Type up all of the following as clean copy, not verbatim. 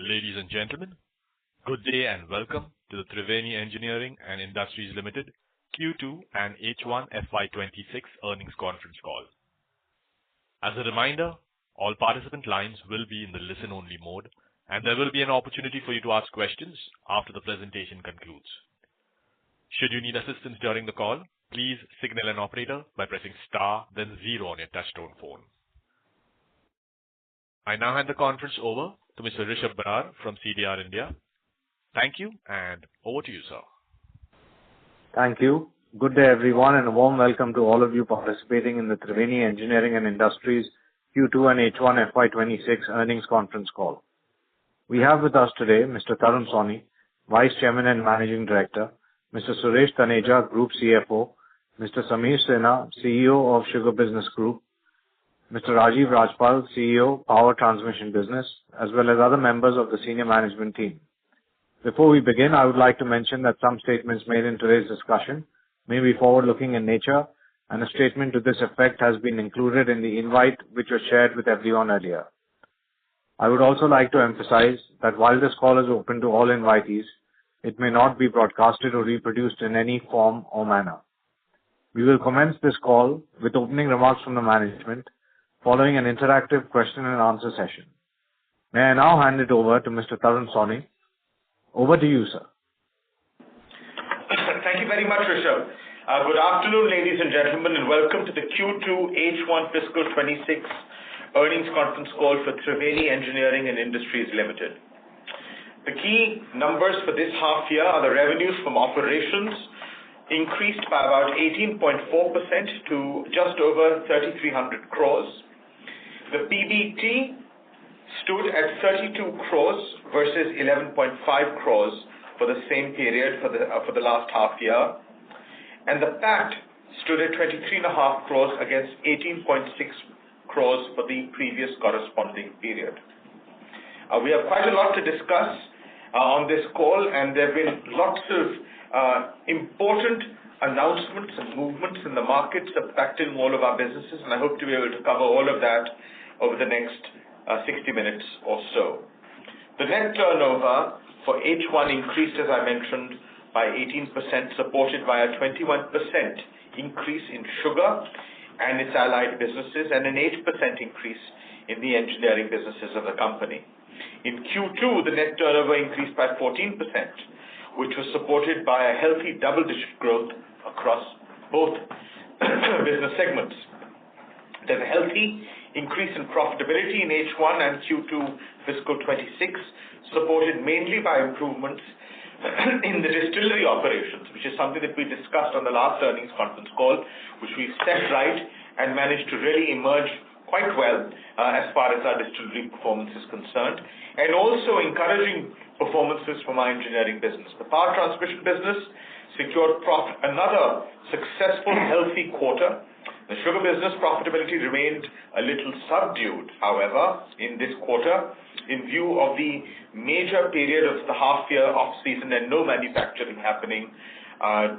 Ladies and gentlemen, good day and welcome to the Triveni Engineering and Industries Limited Q2 and H1 FY26 earnings conference call. As a reminder, all participant lines will be in the listen-only mode, and there will be an opportunity for you to ask questions after the presentation concludes. Should you need assistance during the call, please signal an operator by pressing star then zero on your touchtone phone. I now hand the conference over to Mr. Rishabh Barar from CDR India. Thank you, and over to you, sir. Thank you. Good day, everyone, and a warm welcome to all of you participating in the Triveni Engineering and Industries Q2 and H1 FY26 earnings conference call. We have with us today Mr. Tarun Sawhney, Vice Chairman and Managing Director, Mr. Suresh Taneja, Group CFO, Mr. Sameer Sinha, CEO of Sugar Business Group, Mr. Rajiv Rajpal, CEO, Power Transmission Business, as well as other members of the senior management team. Before we begin, I would like to mention that some statements made in today's discussion may be forward-looking in nature, and a statement to this effect has been included in the invite which was shared with everyone earlier. I would also like to emphasize that while this call is open to all invitees, it may not be broadcasted or reproduced in any form or manner. We will commence this call with opening remarks from the management, following an interactive question and answer session. May I now hand it over to Mr. Tarun Sawhney. Over to you, sir. Thank you very much, Rishabh. Good afternoon, ladies and gentlemen, and welcome to the Q2 H1 Fiscal 26 earnings conference call for Triveni Engineering and Industries Limited. The key numbers for this half year are the revenues from operations increased by about 18.4% to just over 3,300 crores. The PBT stood at 32 crores versus 11.5 crores for the same period for the last half year, and the PAT stood at 23.5 crores against 18.6 crores for the previous corresponding period. We have quite a lot to discuss on this call, and there have been lots of important announcements and movements in the markets affecting all of our businesses, and I hope to be able to cover all of that over the next 60 minutes or so. The net turnover for H1 increased, as I mentioned, by 18%, supported by a 21% increase in sugar and its allied businesses, and an 8% increase in the engineering businesses of the company. In Q2, the net turnover increased by 14%, which was supported by a healthy double-digit growth across both business segments. There's a healthy increase in profitability in H1 and Q2 fiscal 26, supported mainly by improvements in the distillery operations, which is something that we discussed on the last earnings conference call, which we set right and managed to really emerge quite well as far as our distillery performance is concerned, and also encouraging performances from our engineering business. The power transmission business secured another successful, healthy quarter. The sugar business profitability remained a little subdued, however, in this quarter, in view of the major period of the half-year off-season and no manufacturing happening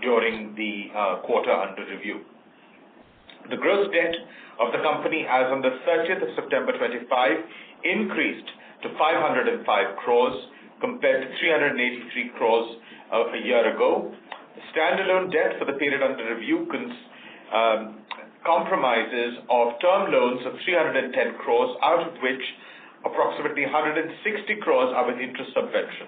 during the quarter under review. The gross debt of the company as on the 30th of September 25 increased to 505 crores compared to 383 crores a year ago. The standalone debt for the period under review compromises of term loans of 310 crores, out of which approximately 160 crores are with interest subvention.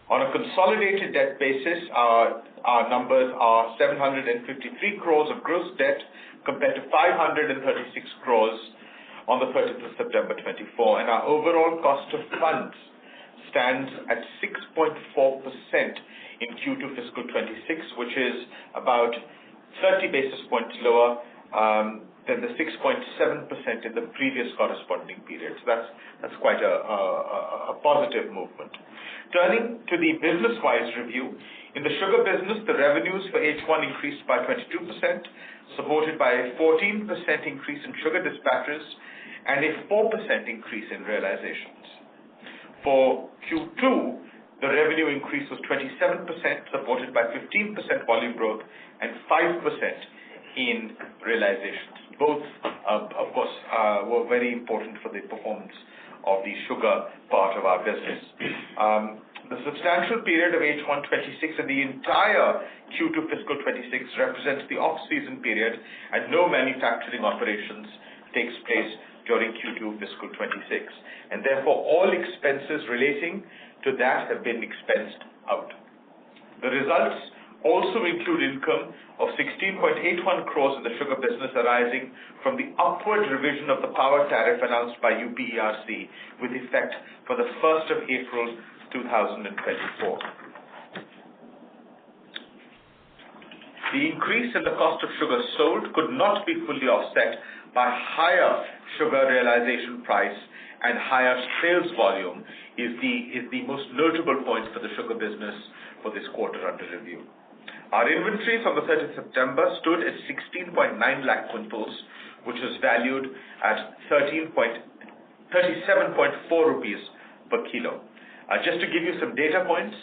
On a consolidated debt basis, our numbers are 753 crores of gross debt compared to 536 crores on the 30th of September 24, and our overall cost of funds stands at 6.4% in Q2 fiscal 26, which is about 30 basis points lower than the 6.7% in the previous corresponding period. So that's quite a positive movement. Turning to the business-wise review, in the sugar business, the revenues for H1 increased by 22%, supported by a 14% increase in sugar dispatches and a 4% increase in realizations. For Q2, the revenue increase was 27%, supported by 15% volume growth and 5% in realizations. Both, of course, were very important for the performance of the sugar part of our business. The substantial period of H1 26 and the entire Q2 fiscal 26 represents the off-season period, and no manufacturing operations takes place during Q2 fiscal 26, and therefore all expenses relating to that have been expensed out. The results also include income of 16.81 crores in the sugar business arising from the upward revision of the power tariff announced by UPERC with effect for the 1st of April 2024. The increase in the cost of sugar sold could not be fully offset by higher sugar realization price, and higher sales volume is the most notable point for the sugar business for this quarter under review. Our inventories on the 30th September stood at 16.9 lakh quintals, which was valued at 37.4 rupees per kilo. Just to give you some data points,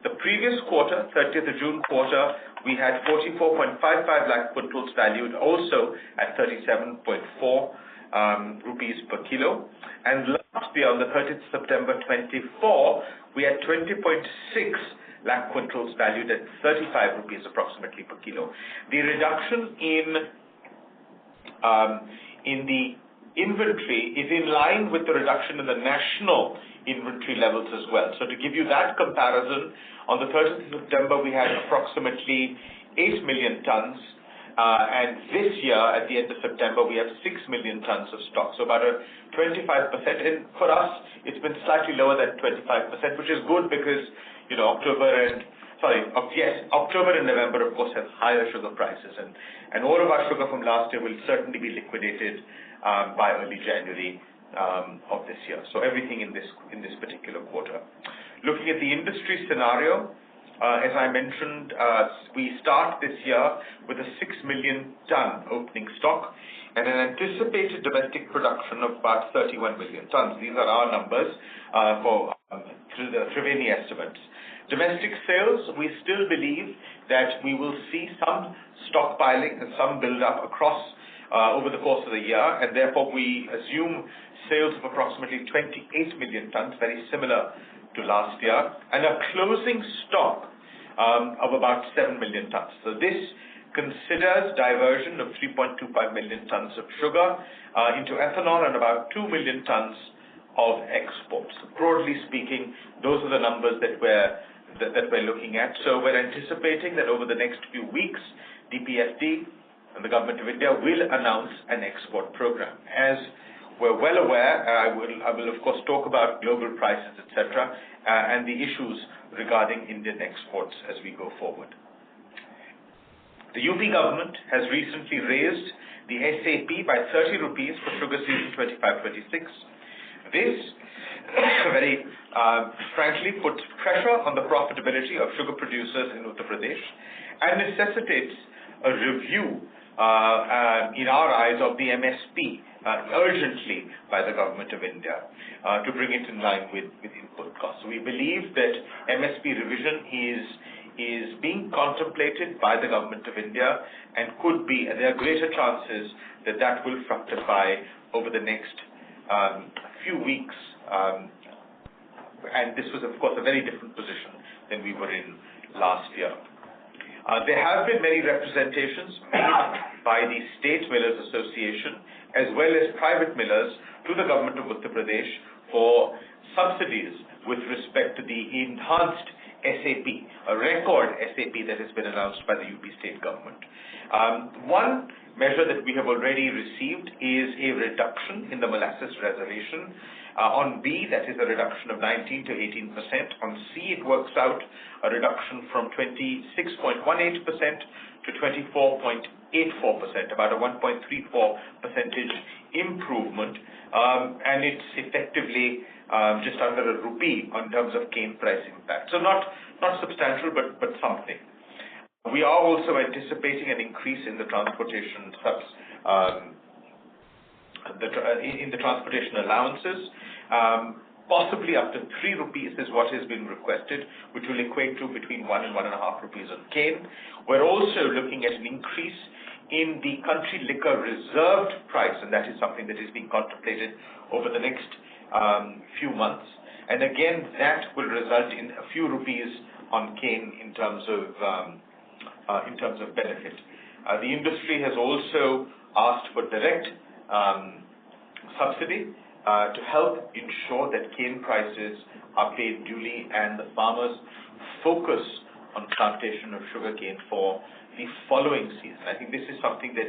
the previous quarter, 30th of June quarter, we had 44.55 lakh quintals valued also at 37.4 rupees per kilo. And last year, on the 30th September 24, we had 20.6 lakh quintals valued at 35 rupees approximately per kilo. The reduction in the inventory is in line with the reduction in the national inventory levels as well. So to give you that comparison, on the 30th of September, we had approximately 8 million tons. And this year, at the end of September, we have 6 million tons of stock. So about a 25%. And for us, it's been slightly lower than 25%, which is good because, October and November, of course, have higher sugar prices. And all of our sugar from last year will certainly be liquidated by early January of this year. So everything in this particular quarter. Looking at the industry scenario, as I mentioned, we start this year with a 6 million ton opening stock and an anticipated domestic production of about 31 million tons. These are our numbers through the Triveni estimates. Domestic sales, we still believe that we will see some stockpiling and some build-up across over the course of the year, and therefore we assume sales of approximately 28 million tons, very similar to last year, and a closing stock of about 7 million tons. So this considers diversion of 3.25 million tons of sugar into ethanol and about 2 million tons of exports. Broadly speaking, those are the numbers that we're looking at. So we're anticipating that over the next few weeks, DPFD and the Government of India will announce an export program. As we're well aware, I will of course talk about global prices, etc., and the issues regarding Indian exports as we go forward. The UP government has recently raised the SAP by 30 rupees for sugar season 25-26. This very frankly puts pressure on the profitability of sugar producers in Uttar Pradesh and necessitates a review in our eyes of the MSP urgently by the Government of India to bring it in line with input costs. So we believe that MSP revision is being contemplated by the Government of India and there are greater chances that will fructify over the next few weeks. And this was, of course, a very different position than we were in last year. There have been many representations made by the State Millers Association as well as private millers to the Government of Uttar Pradesh for subsidies with respect to the enhanced SAP, a record SAP that has been announced by the UP state government. One measure that we have already received is a reduction in the molasses reservation. On B, that is a reduction of 19 to 18%. On C, it works out a reduction from 26.18% to 24.84%, about a 1.34 percentage improvement, and it's effectively just under a rupee in terms of cane price impact. So not substantial, but something. We are also anticipating an increase in the transportation in the transportation allowances, possibly up to 3 rupees is what has been requested, which will equate to between 1 and 1.5 rupees on cane. We're also looking at an increase in the country liquor reserved price, and that is something that is being contemplated over the next few months. And again, that will result in a few rupees on cane in terms of benefit. The industry has also asked for direct subsidy to help ensure that cane prices are paid duly and the farmers focus on plantation of sugarcane for the following season. I think this is something that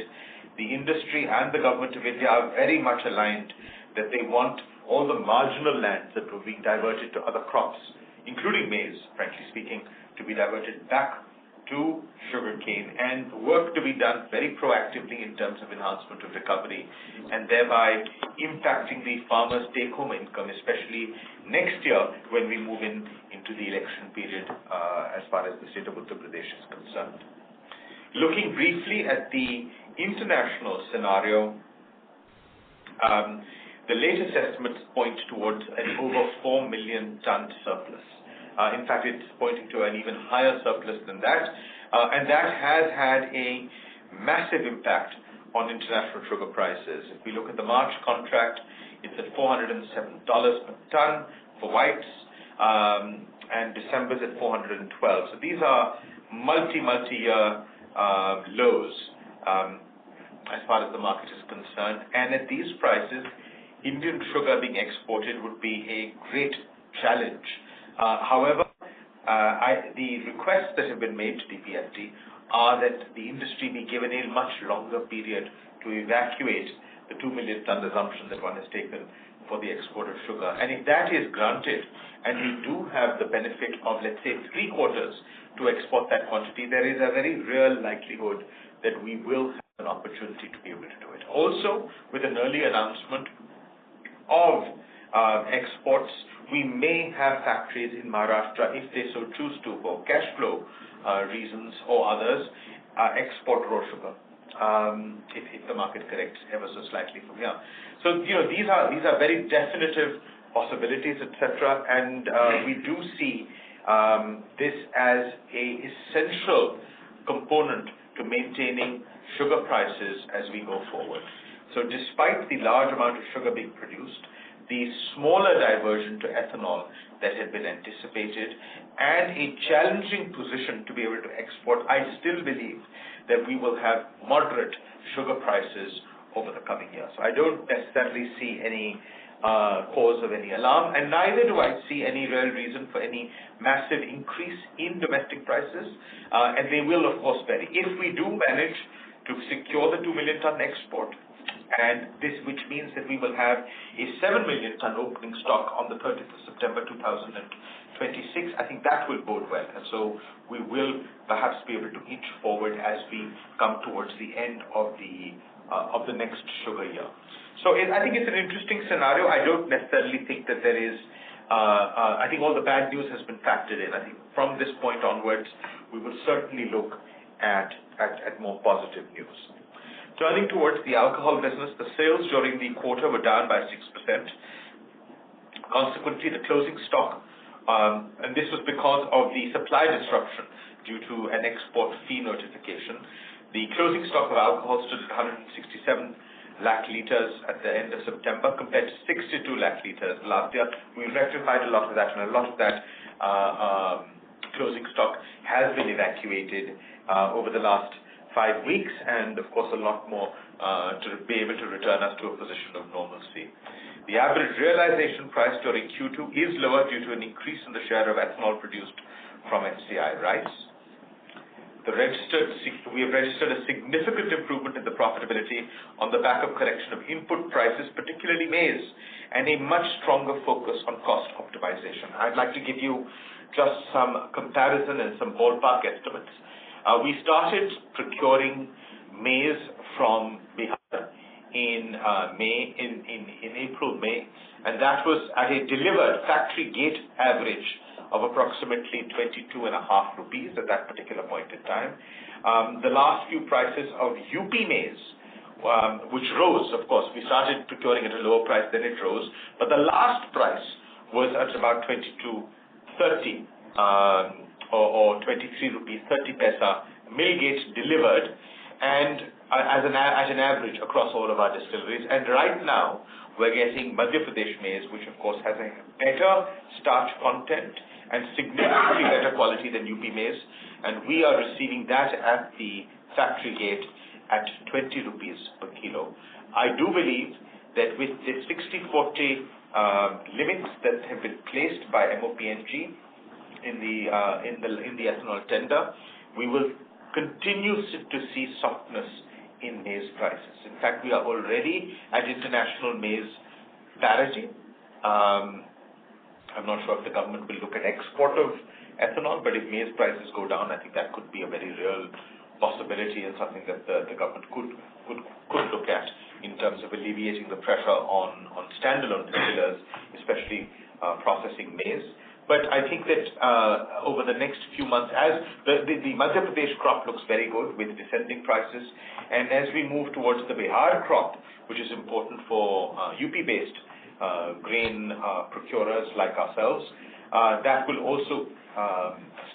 the industry and the government of India are very much aligned, that they want all the marginal lands that were being diverted to other crops, including maize, frankly speaking, to be diverted back to sugarcane and work to be done very proactively in terms of enhancement of recovery and thereby impacting the farmers' take-home income, especially next year when we move into the election period as far as the state of Uttar Pradesh is concerned. Looking briefly at the international scenario, the latest estimates point towards an over 4 million ton surplus. In fact, it's pointing to an even higher surplus than that, and that has had a massive impact on international sugar prices. If we look at the March contract, it's at $407 per ton for whites, and December's at $412. So these are multi-year lows as far as the market is concerned. And at these prices, Indian sugar being exported would be a great challenge. However, the requests that have been made to DPFT are that the industry be given a much longer period to evacuate the 2 million ton assumption that one has taken for the export of sugar. And if that is granted, and we do have the benefit of, let's say, 3 quarters to export that quantity, there is a very real likelihood that we will have an opportunity to be able to do it. Also, with an early announcement of exports, we may have factories in Maharashtra, if they so choose to, for cash flow reasons or others, export raw sugar, if the market corrects ever so slightly from here. So, these are very definitive possibilities, etc., and we do see this as a essential component to maintaining sugar prices as we go forward. So despite the large amount of sugar being produced, the smaller diversion to ethanol that had been anticipated, and a challenging position to be able to export, I still believe that we will have moderate sugar prices over the coming years. So I don't necessarily see any cause of any alarm, and neither do I see any real reason for any massive increase in domestic prices, and they will of course vary. If we do manage to secure the 2 million ton export, and this, which means that we will have a 7 million ton opening stock on the 30th of September 2026, I think that will bode well. And so we will perhaps be able to inch forward as we come towards the end of the next sugar year. So I think it's an interesting scenario. I don't necessarily think that there is, I think all the bad news has been factored in. I think from this point onwards, we will certainly look at more positive news. Turning towards the alcohol business, the sales during the quarter were down by 6%. Consequently, the closing stock, and this was because of the supply disruption due to an export fee notification. The closing stock of alcohol stood at 167 lakh litres at the end of September compared to 62 lakh litres last year. We rectified a lot of that, and a lot of that closing stock has been evacuated over the last 5 weeks, and of course a lot more to be able to return us to a position of normalcy. The average realization price during Q2 is lower due to an increase in the share of ethanol produced from FCI rice. We have registered a significant improvement in the profitability on the back of correction of input prices, particularly maize, and a much stronger focus on cost optimization. I'd like to give you just some comparison and some ballpark estimates. We started procuring maize from Bihar in April, May, and that was at a delivered factory gate average of approximately 22.5 rupees at that particular point in time. The last few prices of UP maize, which rose, of course, we started procuring at a lower price, then it rose, but the last price was at about 22.30 or 23 rupees 30 paisa mill gate delivered, and as an average across all of our distilleries. And right now, we're getting Madhya Pradesh maize, which of course has a better starch content and significantly better quality than UP maize, and we are receiving that at the factory gate at 20 rupees per kilo. I do believe that with the 60-40 limits that have been placed by MOPNG in the ethanol tender, we will continue to see softness in maize prices. In fact, we are already at international maize parity. I'm not sure if the government will look at export of ethanol, but if maize prices go down, I think that could be a very real possibility and something that the government could look at in terms of alleviating the pressure on standalone distillers, especially processing maize. But I think that over the next few months, as the Madhya Pradesh crop looks very good with descending prices, and as we move towards the Bihar crop, which is important for UP-based grain procurers like ourselves, that will also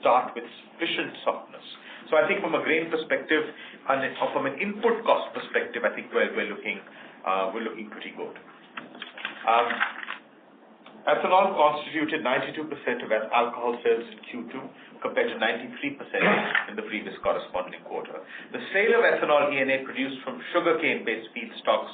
start with sufficient softness. So I think from a grain perspective and from an input cost perspective, I think we're looking pretty good. Ethanol constituted 92% of alcohol sales in Q2 compared to 93% in the previous corresponding quarter. The sale of ethanol ENA produced from sugarcane-based feedstocks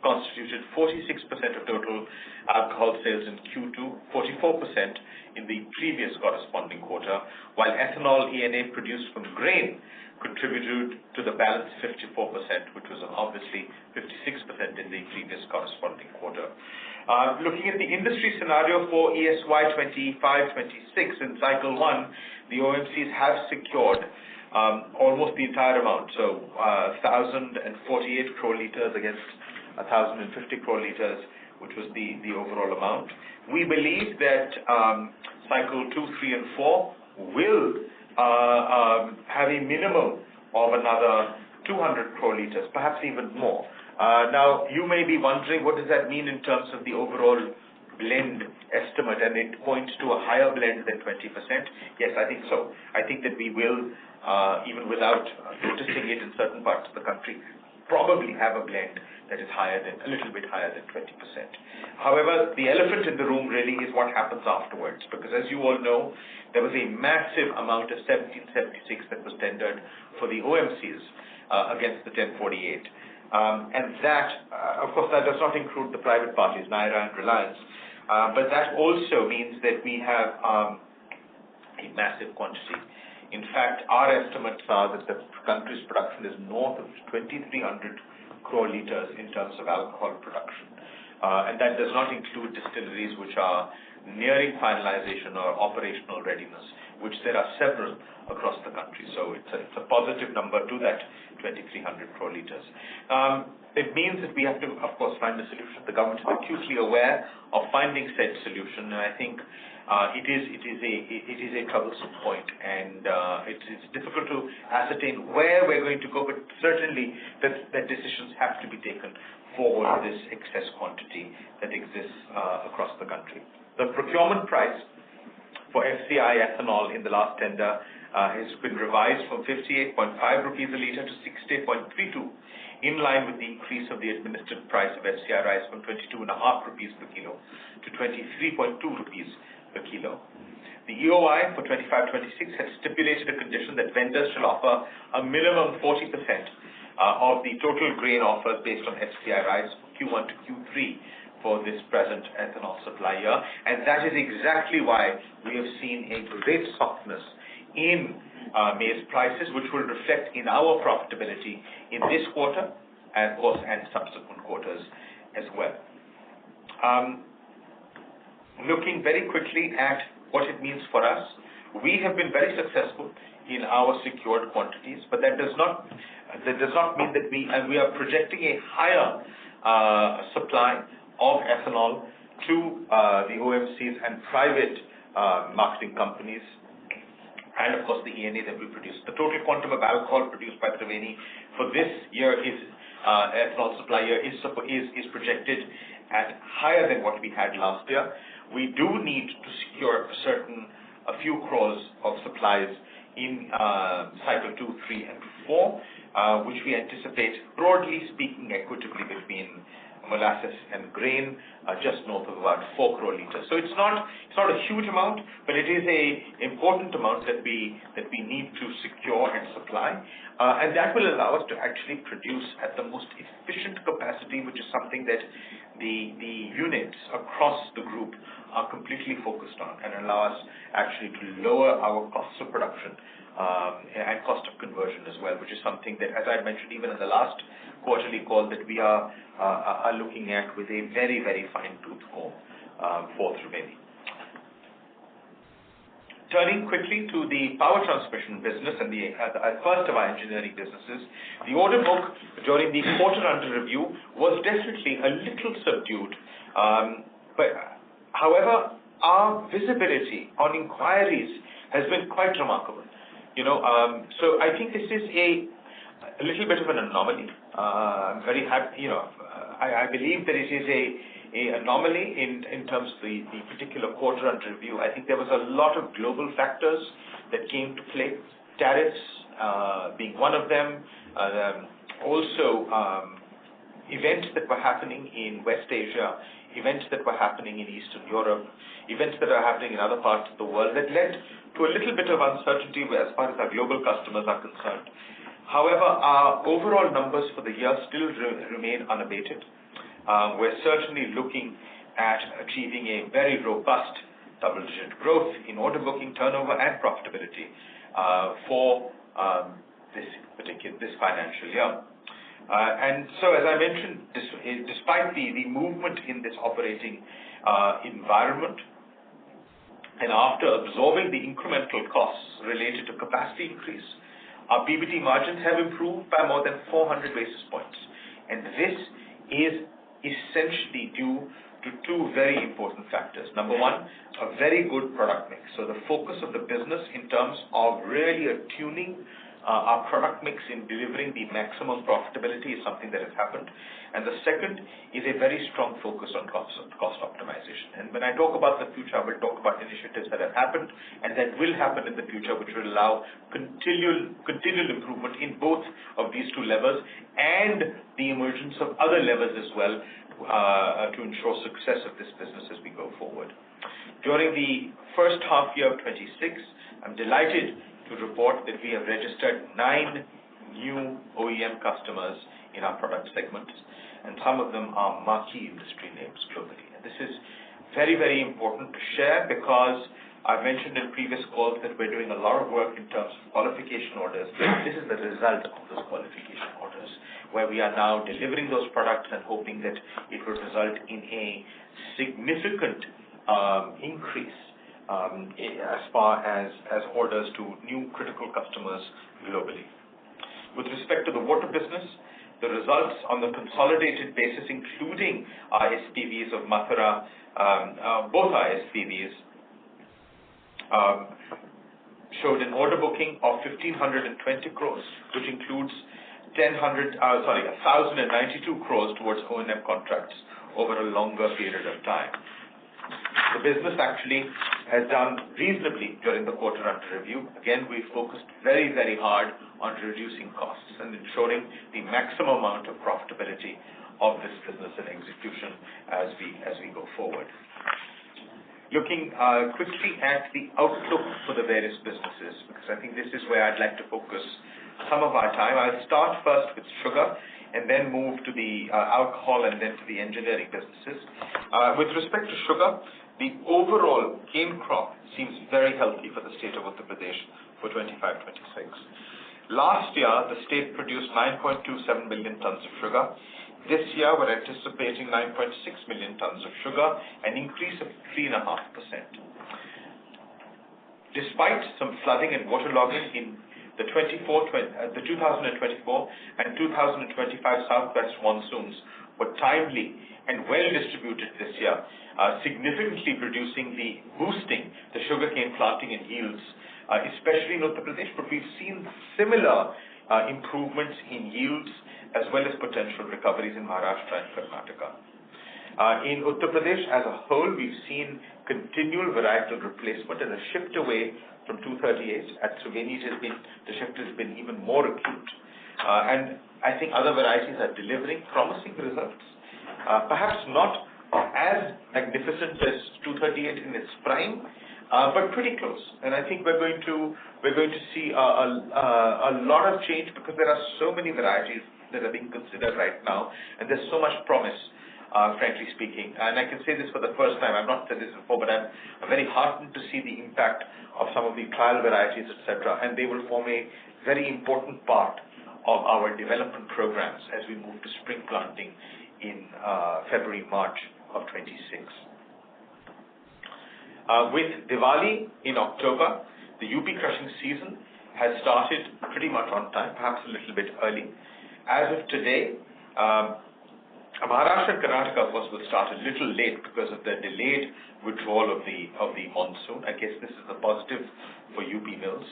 constituted 46% of total alcohol sales in Q2, 44% in the previous corresponding quarter, while ethanol ENA produced from grain contributed to the balance 54%, which was obviously 56% in the previous corresponding quarter. Looking at the industry scenario for ESY 25-26 in cycle 1, the OMCs have secured almost the entire amount, so 1,048 crore litres against 1,050 crore litres, which was the overall amount. We believe that cycle 2, 3 and 4 will have a minimum of another 200 crore litres, perhaps even more. Now, you may be wondering, what does that mean in terms of the overall blend estimate, and it points to a higher blend than 20%. Yes, I think so. I think that we will, even without noticing it in certain parts of the country, probably have a blend that is a little bit higher than 20%. However, the elephant in the room really is what happens afterwards, because as you all know, there was a massive amount of 1776 that was tendered for the OMCs against the 1048. And that, of course, that does not include the private parties, Naira and Reliance, but that also means that we have a massive quantity. In fact, our estimates are that the country's production is north of 2,300 crore litres in terms of alcohol production. And that does not include distilleries which are nearing finalization or operational readiness, which there are several across the country. So it's a positive number to that 2,300 crore litres. It means that we have to, of course, find a solution. The government is acutely aware of finding said solution, and I think it is a troublesome point, and it's difficult to ascertain where we're going to go, but certainly that decisions have to be taken for this excess quantity that exists across the country. The procurement price for FCI ethanol in the last tender has been revised from 58.5 rupees a litre to 60.32, in line with the increase of the administered price of FCI rice from 22.5 rupees per kilo to 23.2 rupees per kilo. The EOI for 25-26 has stipulated a condition that vendors shall offer a minimum 40% of the total grain offers based on FCI rice for Q1 to Q3 for this present ethanol supply year, and that is exactly why we have seen a great softness in maize prices, which will reflect in our profitability in this quarter and, of course, and subsequent quarters as well. Looking very quickly at what it means for us, we have been very successful in our secured quantities, but that does not mean that we are projecting a higher supply of ethanol to the OMCs and private marketing companies, and of course the ENA that we produce. The total quantum of alcohol produced by Triveni for this year ethanol supply year is projected at higher than what we had last year. We do need to secure a few crores of supplies in cycle 2, 3, and 4, which we anticipate, broadly speaking, equitably between molasses and grain, just north of about 4 crore liters. So it's not a huge amount, but it is a important amount that we need to secure and supply, and that will allow us to actually produce at the most efficient capacity, which is something that the units across the group are completely focused on, and allow us actually to lower our costs of production and cost of conversion as well, which is something that, as I mentioned even in the last quarterly call, that we are looking at with a very, very fine-tooth comb for Triveni. Turning quickly to the power transmission business and the first of our engineering businesses, the order book during the quarter under review was definitely a little subdued. But however, our visibility on inquiries has been quite remarkable. So I think this is a little bit of an anomaly. I'm very happy. I believe that it is a anomaly in terms of the particular quarter under review. I think there was a lot of global factors that came to play, tariffs being one of them, also events that were happening in West Asia, events that were happening in Eastern Europe, events that are happening in other parts of the world that led to a little bit of uncertainty as far as our global customers are concerned. However, our overall numbers for the year still remain unabated. We're certainly looking at achieving a very robust double-digit growth in order booking, turnover, and profitability for this financial year. And so, as I mentioned, despite the movement in this operating environment, and after absorbing the incremental costs related to capacity increase, our PBT margins have improved by more than 400 basis points. And this is essentially due to two very important factors. Number one, a very good product mix. So the focus of the business in terms of really attuning our product mix in delivering the maximum profitability is something that has happened. And the second is a very strong focus on cost optimization. And when I talk about the future, I will talk about initiatives that have happened and that will happen in the future, which will allow continual improvement in both of these two levels and the emergence of other levels as well to ensure success of this business as we go forward. During the first half year of 26, I'm delighted to report that we have registered 9 new OEM customers in our product segments, and some of them are marquee industry names globally. And this is very, very important to share because I've mentioned in previous calls that we're doing a lot of work in terms of qualification orders. This is the result of those qualification orders, where we are now delivering those products and hoping that it will result in a significant increase as far as orders to new critical customers globally. With respect to the water business, the results on the consolidated basis, including our SPVs of Mathura, both our SPVs, showed an order booking of 1,520 crores, which includes 1,092 crores towards O&M contracts over a longer period of time. The business actually has done reasonably during the quarter under review. Again, we focused very, very hard on reducing costs and ensuring the maximum amount of profitability of this business and execution as we go forward. Looking quickly at the outlook for the various businesses, because I think this is where I'd like to focus some of our time. I'll start first with sugar and then move to the alcohol and then to the engineering businesses. With respect to sugar, the overall cane crop seems very healthy for the state of Uttar Pradesh for 25-26. Last year, the state produced 9.27 million tons of sugar. This year, we're anticipating 9.6 million tons of sugar, an increase of 3.5%. Despite some flooding and waterlogging in the 2024 and 2025 southwest monsoons were timely and well distributed this year, significantly boosting the sugarcane planting and yields, especially in Uttar Pradesh. But we've seen similar improvements in yields as well as potential recoveries in Maharashtra and Karnataka. In Uttar Pradesh as a whole, we've seen continual varietal replacement and a shift away from 238. At Triveni, the shift has been even more acute. And I think other varieties are delivering promising results. Perhaps not as magnificent as 238 in its prime, but pretty close. And I think we're going to see a lot of change because there are so many varieties that are being considered right now, and there's so much promise, frankly speaking. And I can say this for the first time. I've not said this before, but I'm very heartened to see the impact of some of the trial varieties, etc. And they will form a very important part of our development programs as we move to spring planting in February, March of 26. With Diwali in October, the UP crushing season has started pretty much on time, perhaps a little bit early. As of today, Maharashtra and Karnataka, of course, will start a little late because of the delayed withdrawal of the monsoon. I guess this is a positive for UP mills.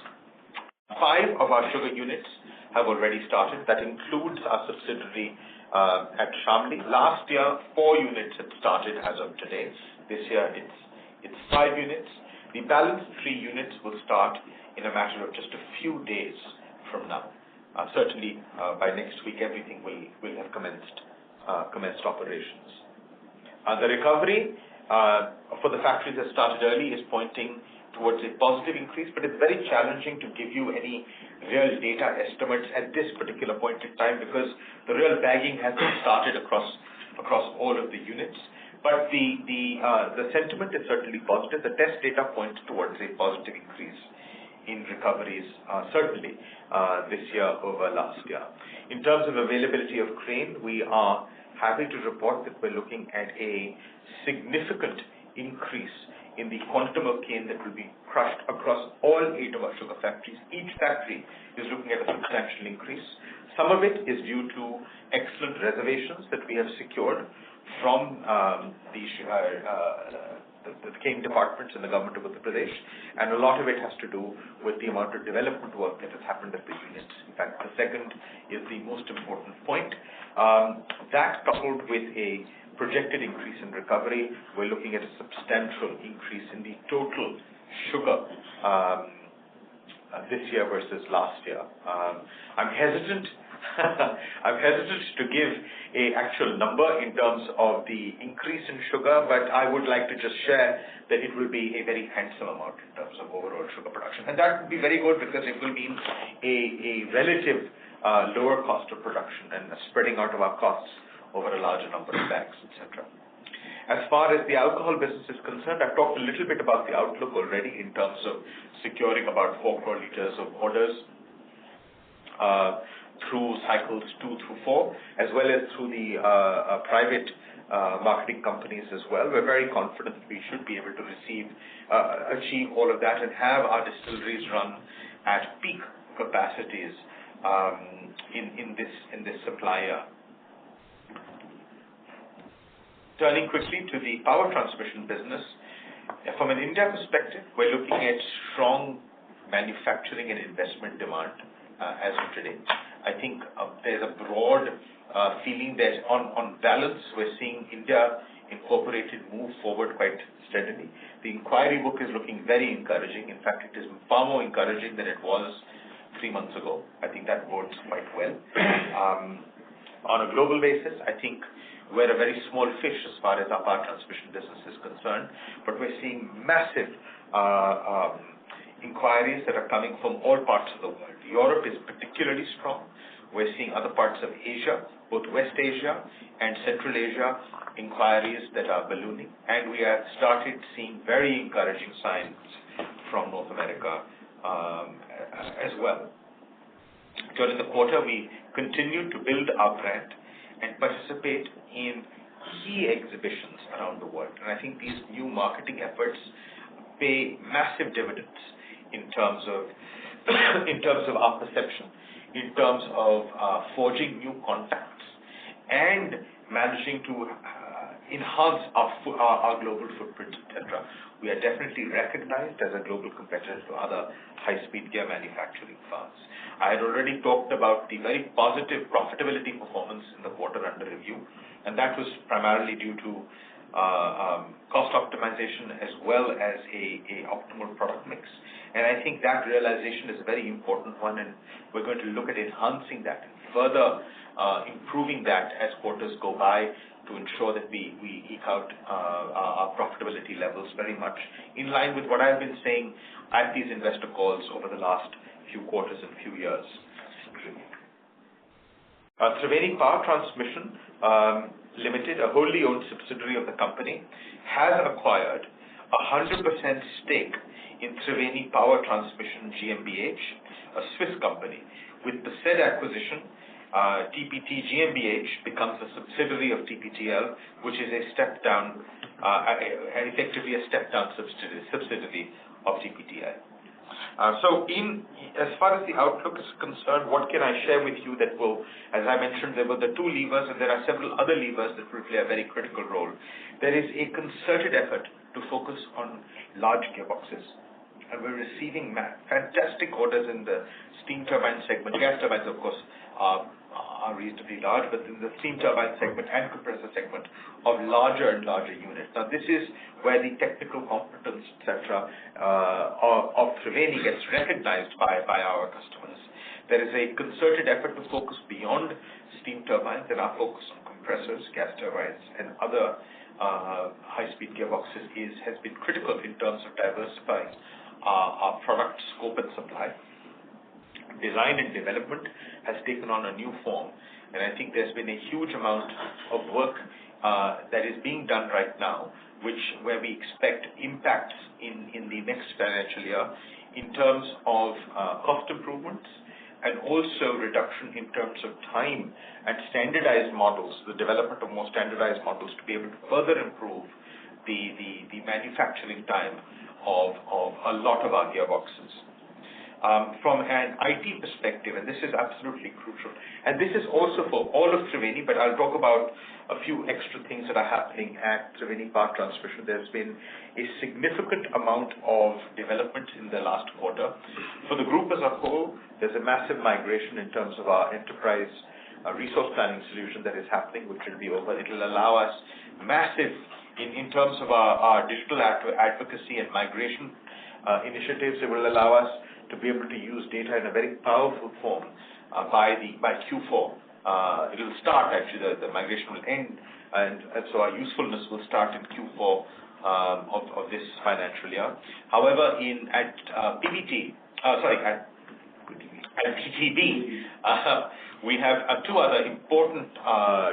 5 of our sugar units have already started. That includes our subsidiary at Shamli. Last year, 4 units had started as of today. This year, it's 5 units. The balance 3 units will start in a matter of just a few days from now. Certainly, by next week, everything will have commenced operations. The recovery for the factories that started early is pointing towards a positive increase, but it's very challenging to give you any real data estimates at this particular point in time because the real bagging hasn't started across all of the units. But the sentiment is certainly positive. The test data points towards a positive increase in recoveries, certainly this year over last year. In terms of availability of grain, we are happy to report that we're looking at a significant increase in the quantum of cane that will be crushed across all 8 of our sugar factories. Each factory is looking at a substantial increase. Some of it is due to excellent reservations that we have secured from the cane departments in the government of Uttar Pradesh, and a lot of it has to do with the amount of development work that has happened at the units. In fact, the second is the most important point. That coupled with a projected increase in recovery, we're looking at a substantial increase in the total sugar this year versus last year. I'm hesitant to give a actual number in terms of the increase in sugar, but I would like to just share that it will be a very handsome amount in terms of overall sugar production. And that would be very good because it will mean a relative lower cost of production and a spreading out of our costs over a larger number of bags, etc. As far as the alcohol business is concerned, I've talked a little bit about the outlook already in terms of securing about 4 crore liters of orders through cycles 2 through 4, as well as through the private marketing companies as well. We're very confident that we should be able to achieve all of that and have our distilleries run at peak capacities in this supply year. Turning quickly to the power transmission business, from an India perspective, we're looking at strong manufacturing and investment demand as of today. I think there's a broad feeling that on balance, we're seeing India Incorporated move forward quite steadily. The inquiry book is looking very encouraging. In fact, it is far more encouraging than it was 3 months ago. I think that bodes quite well. On a global basis, I think we're a very small fish as far as our power transmission business is concerned, but we're seeing massive inquiries that are coming from all parts of the world. Europe is particularly strong. We're seeing other parts of Asia, both West Asia and Central Asia, inquiries that are ballooning, and we have started seeing very encouraging signs from North America as well. During the quarter, we continued to build our brand and participate in key exhibitions around the world. And I think these new marketing efforts pay massive dividends in terms of our perception, in terms of forging new contacts and managing to enhance our global footprint, etc. we are definitely recognized as a global competitor to other high-speed gear manufacturing firms. I had already talked about the very positive profitability performance in the quarter under review, and that was primarily due to cost optimization as well as a optimal product mix. And I think that realization is a very important one, and we're going to look at enhancing that and further improving that as quarters go by to ensure that we eke out our profitability levels very much in line with what I've been saying at these investor calls over the last few quarters and few years. Triveni Power Transmission Limited, a wholly owned subsidiary of the company, has acquired 100% stake in Triveni Power Transmission GmbH, a Swiss company. With the said acquisition, TPT GmbH becomes a subsidiary of TPTL, which is a step down, effectively a step down subsidiary of TPTL. As far as the outlook is concerned, what can I share with you that will, as I mentioned, there were the two levers, and there are several other levers that will play a very critical role. There is a concerted effort to focus on large gearboxes, and we're receiving fantastic orders in the steam turbine segment. Gas turbines, of course, are reasonably large, but in the steam turbine segment and compressor segment of larger and larger units. Now, this is where the technical competence, etc., of Triveni gets recognized by our customers. There is a concerted effort to focus beyond steam turbines, and our focus on compressors, gas turbines, and other high-speed gearboxes has been critical in terms of diversifying our product scope and supply. Design and development has taken on a new form, and I think there's been a huge amount of work that is being done right now, where we expect impacts in the next financial year in terms of cost improvements and also reduction in terms of time and standardized models, the development of more standardized models to be able to further improve the manufacturing time of a lot of our gearboxes. From an IT perspective, and this is absolutely crucial, and this is also for all of Triveni, but I'll talk about a few extra things that are happening at Triveni Power Transmission. There's been a significant amount of development in the last quarter. For the group as a whole, there's a massive migration in terms of our enterprise resource planning solution that is happening, which will be over. It will allow us massive in terms of our digital advocacy and migration initiatives. It will allow us to be able to use data in a very powerful form by Q4. It will start, actually, the migration will end, and so our usefulness will start in Q4 of this financial year. However, at PTB, we have two other important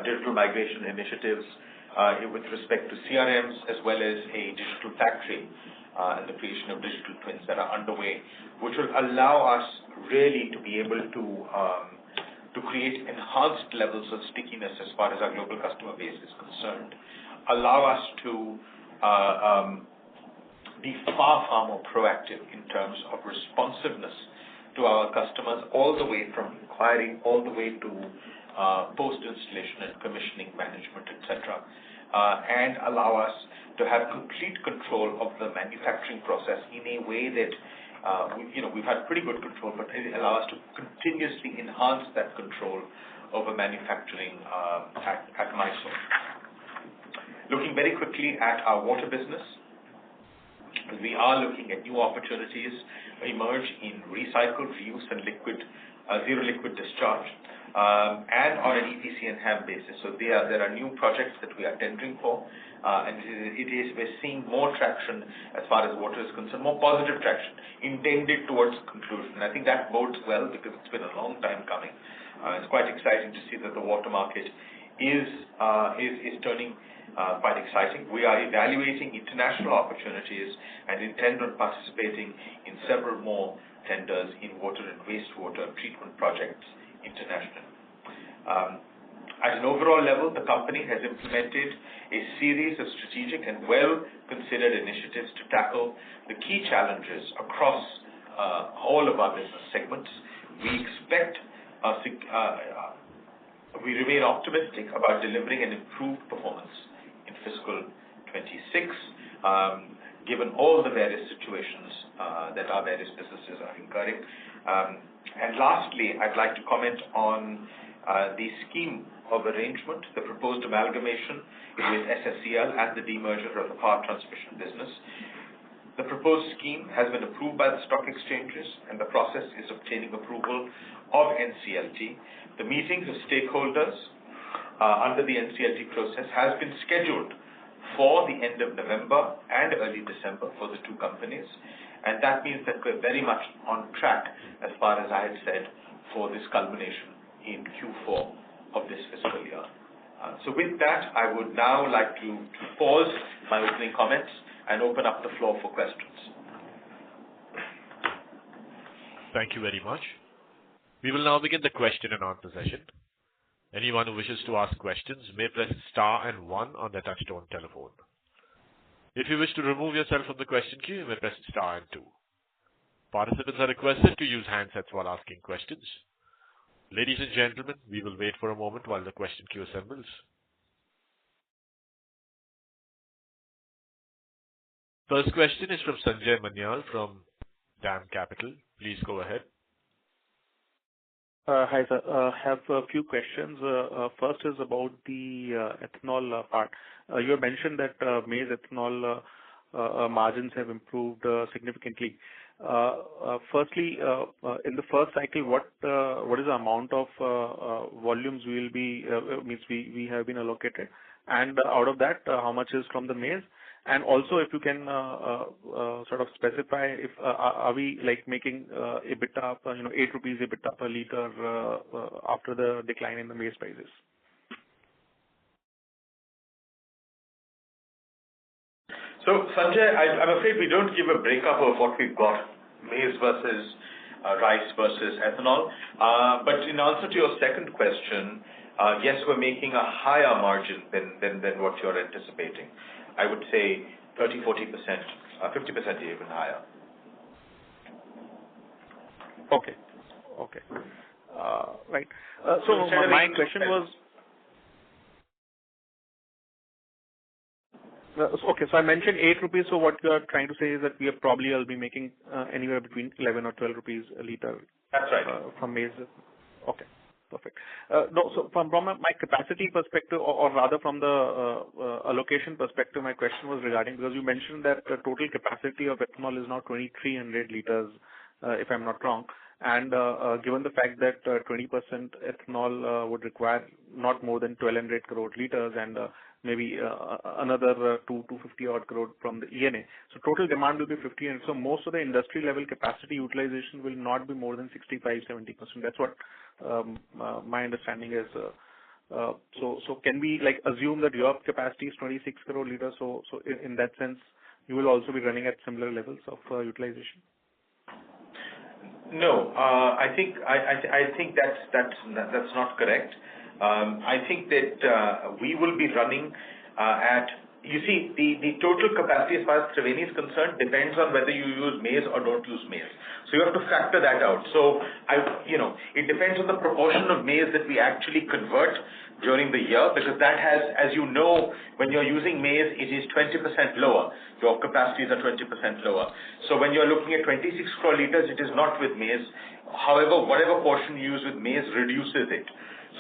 digital migration initiatives with respect to CRMs as well as a digital factory and the creation of digital twins that are underway, which will allow us really to be able to create enhanced levels of stickiness as far as our global customer base is concerned, allow us to be far more proactive in terms of responsiveness to our customers, all the way from inquiry all the way to post-installation and commissioning management, etc., and allow us to have complete control of the manufacturing process in a way that we've had pretty good control, but it allows us to continuously enhance that control over manufacturing at Mysore. Looking very quickly at our water business, we are looking at new opportunities emerge in recycle, reuse, and zero liquid discharge, and on an EPC and HAM basis. So there are new projects that we are tendering for, and we're seeing more traction as far as water is concerned, more positive traction intended towards conclusion. And I think that bodes well because it's been a long time coming. It's quite exciting to see that the water market is turning quite exciting. We are evaluating international opportunities and intend on participating in several more tenders in water and wastewater treatment projects internationally. At an overall level, the company has implemented a series of strategic and well-considered initiatives to tackle the key challenges across all of our business segments. We remain optimistic about delivering an improved performance in fiscal 26. given all the various situations that our various businesses are incurring. And lastly, I'd like to comment on the scheme of arrangement, the proposed amalgamation with SSCL and the demerger of the power transmission business. The proposed scheme has been approved by the stock exchanges, and the process is obtaining approval of NCLT. The meetings of stakeholders under the NCLT process has been scheduled for the end of November and early December for the two companies, and that means that we're very much on track as far as I had said for this culmination in Q4 of this fiscal year. So with that, I would now like to pause my opening comments and open up the floor for questions. Thank you very much. We will now begin the question and answer session. Anyone who wishes to ask questions may press star and 1 on their touchtone telephone. If you wish to remove yourself from the question queue, you may press star and 2. Participants are requested to use handsets while asking questions. Ladies and gentlemen, we will wait for a moment while the question queue assembles. First question is from Sanjay Manyal from DAM Capital. Please go ahead. Hi, sir. I have a few questions. First is about the ethanol part. You have mentioned that maize ethanol margins have improved significantly. Firstly, in the first cycle, what is the amount of volumes we have been allocated, and out of that, how much is from the maize? And also, if you can sort of specify, if are we like making EBITDA, 8 rupees EBITDA per liter after the decline in the maize prices? So, Sanjay, I'm afraid we don't give a breakup of what we've got, maize versus rice versus ethanol. But in answer to your second question, yes, we're making a higher margin than what you're anticipating. I would say 30, 40%, 50% even higher. Okay. Right. So my question was... Okay, so I mentioned 8 rupees, so what you are trying to say is that we are probably will be making anywhere between 11 or 12 rupees a liter. That's right. From maize. Okay, perfect. No, so from my capacity perspective, or rather from the allocation perspective, my question was regarding, because you mentioned that the total capacity of ethanol is now 2,300 liters, if I'm not wrong. And given the fact that 20% ethanol would require not more than 1,200 crore liters, and maybe another 250 odd crore from the ENA. So total demand will be 50, and so most of the industry level capacity utilization will not be more than 65-70%. That's what my understanding is. So can we like assume that your capacity is 26 crore liters? So in that sense, you will also be running at similar levels of utilization. No, I think that's not correct. I think that we will be running at, you see, the total capacity as far as Triveni is concerned depends on whether you use maize or don't use maize. So you have to factor that out. So it depends on the proportion of maize that we actually convert during the year, because that has, as you know, when you're using maize, it is 20% lower. Your capacities are 20% lower. So when you're looking at 26 crore liters, it is not with maize. However, whatever portion you use with maize reduces it.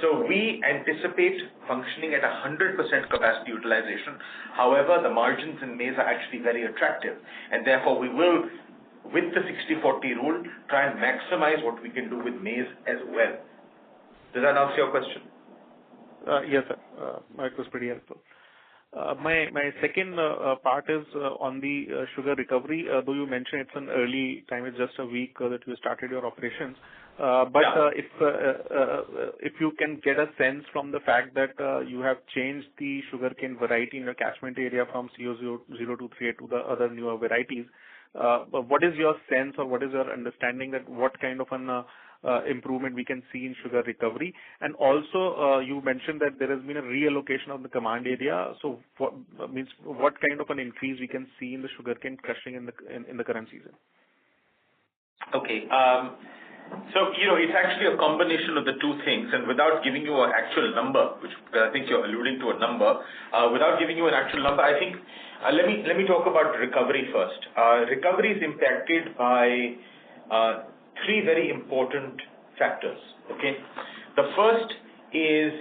So we anticipate functioning at 100% capacity utilization. However, the margins in maize are actually very attractive, and therefore we will, with the 60-40 rule, try and maximize what we can do with maize as well. Does that answer your question? Yes, sir. It was pretty helpful. My second part is on the sugar recovery. Though you mentioned it's an early time, it's just a week that you started your operations. If you can get a sense from the fact that you have changed the sugarcane variety in your catchment area from CO0238 to the other newer varieties, what is your sense or what is your understanding that what kind of an improvement we can see in sugar recovery? And also, you mentioned that there has been a reallocation of the command area. So, what kind of an increase we can see in the sugarcane crushing in the current season? Okay. So, it's actually a combination of the two things, and without giving you an actual number, which I think you're alluding to a number, without giving you an actual number, I think, let me talk about recovery first. Recovery is impacted by three very important factors, okay? The first is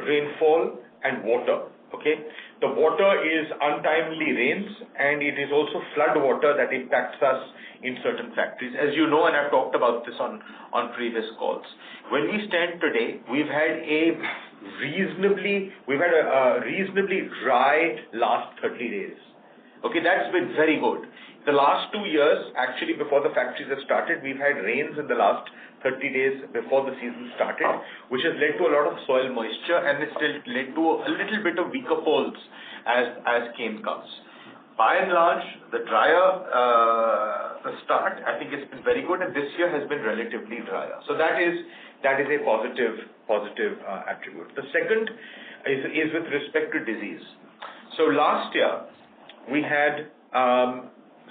rainfall and water, okay? The water is untimely rains, and it is also flood water that impacts us in certain factories. As you know, and I've talked about this on previous calls. When we stand today, we've had a reasonably dry last 30 days. Okay, that's been very good. The last 2 years, actually before the factories have started, we've had rains in the last 30 days before the season started, which has led to a lot of soil moisture, and it's still led to a little bit of weaker poles as cane comes. By and large, the drier start, I think it's been very good, and this year has been relatively drier. So that is a positive attribute. The second is with respect to disease. So last year, we had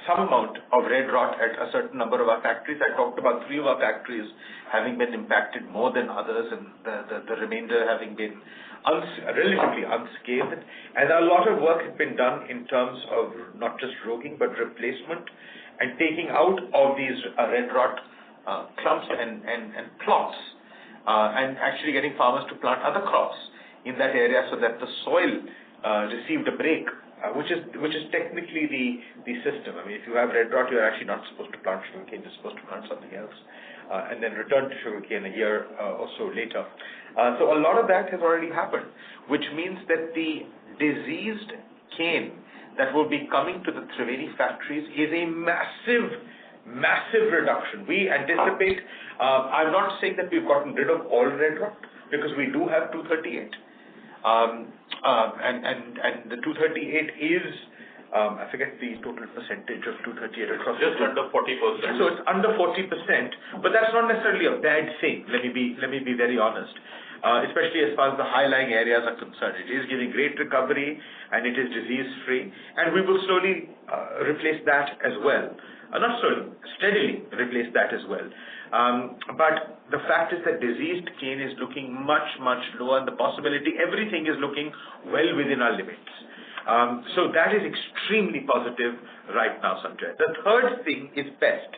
some amount of red rot at a certain number of our factories. I talked about 3 of our factories having been impacted more than others, and the remainder having been relatively unscathed. And a lot of work had been done in terms of not just roguing, but replacement and taking out of these red rot clumps and plots, and actually getting farmers to plant other crops in that area so that the soil received a break. Which is technically the system. I mean, if you have red rot, you're actually not supposed to plant sugarcane. You're supposed to plant something else, and then return to sugarcane a year or so later. So a lot of that has already happened, which means that the diseased cane that will be coming to the Triveni factories is a massive reduction. We anticipate. I'm not saying that we've gotten rid of all red rot, because we do have 238. And the 238 is, I forget the total percentage of 238 across. Just under 40%. So it's under 40%, but that's not necessarily a bad thing. Let me be very honest. Especially as far as the high-lying areas are concerned. It is giving great recovery, and it is disease-free, and we will slowly replace that as well. Not slowly, steadily replace that as well. But the fact is that diseased cane is looking much lower, and the possibility, everything is looking well within our limits. So that is extremely positive right now, Sanjay. The third thing is pest.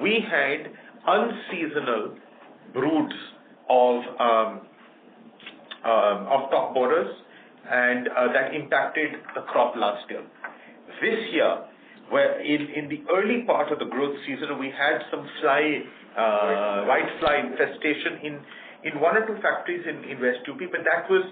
We had unseasonal broods of top borers, and that impacted the crop last year. This year, where in the early part of the growth season, we had some white fly infestation in 1 or 2 factories in West UP, but that was